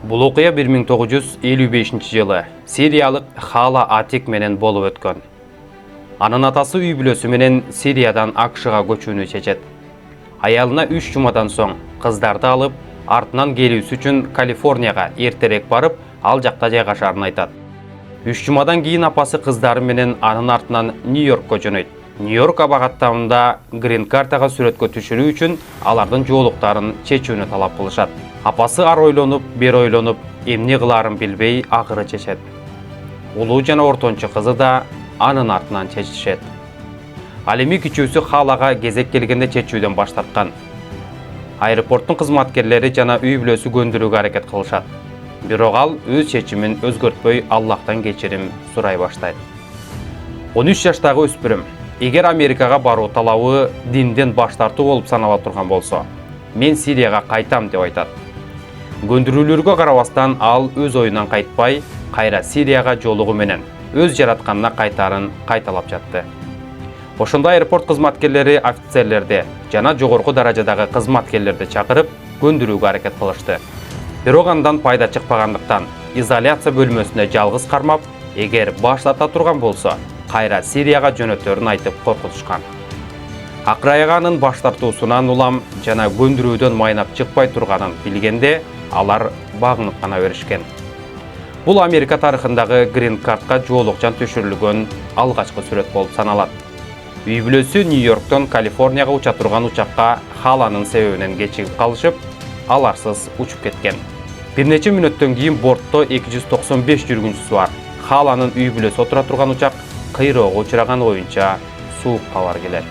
Бул окуя 1955-жылы сириялык Хала Атик менен болуп өткөн. Анын атасы үй бүлөсү менен Сириядан АКШга көчүүнү чечет. Аялына 3 жумадан соң кыздарды алып, артынан келүүсү үчүн Калифорнияга эртерээк барып, ал жакта жайгашаарын айтат. 3 жумадан кийин апасы кыздары менен анын артынан Нью-Йоркко жөнөйт. Нью-Йорк абагаттарында грин картага сүрөткө түшүрүү үчүн алардын жоолуктарын чечүүнү талап кылышат. Апасы ар ойлонуп, бер ойлонуп, эмне кылаарын билбей агыры чечет. Улуу жана ортончу кызы да анын артынан чечишет. Ал эми кичүүсү Халага кезек келгенде чечүүдөн баш тарткан. Аэропорттун кызматкерлери жана үй бүлөсү көндүрүүгө аракет кылышат. Бирок ал өз чечимин өзгөртпөй Аллахтан кечирим сурай баштайт. 13 жаштагы өспүрүм эгер Америкага баруу талабы динден баш тартуу болуп санала турган болсо, мен Сирияга кайтам деп айтат. Көндүрүүлөргө карабастан ал өз оюнан кайтпай, кайра Сирияга жолугу менен өз жаратканына кайтарын кайталап жатты. Ошондо аэропорт кызматкерлери офицерлерди жана жогорку даражадагы кызматкерлерди чакырып, көндүрүүгө аракет кылышты. Бирок андан пайда чыкпагандыктан изоляция бөлмөсүнө жалгыз кармап, эгер баш тарта турган болсо, кайра Сирияга жөнөтөрүн айтып коркутушкан. Акыраяга анын баш тартуусунан улам жана көндүрүүдөн майнап чыкпай турганын билгенде, алар багынып гана беришкен. Бул Америка тарыхындагы грин картка жоолукчан түшүрүлгөн алгачкы сүрөт болуп саналат. Үй бүлөсү Нью-Йорктон Калифорнияга уча турган учакка Халанын себебинен кечигип калышып, аларсыз учуп кеткен. Бир нече мүнөттөн кийин бортто 295 жүргүнчүсү бар Халанын үй бүлөсү отура турган учак кыйроого учураган боюнча суук кабар келет.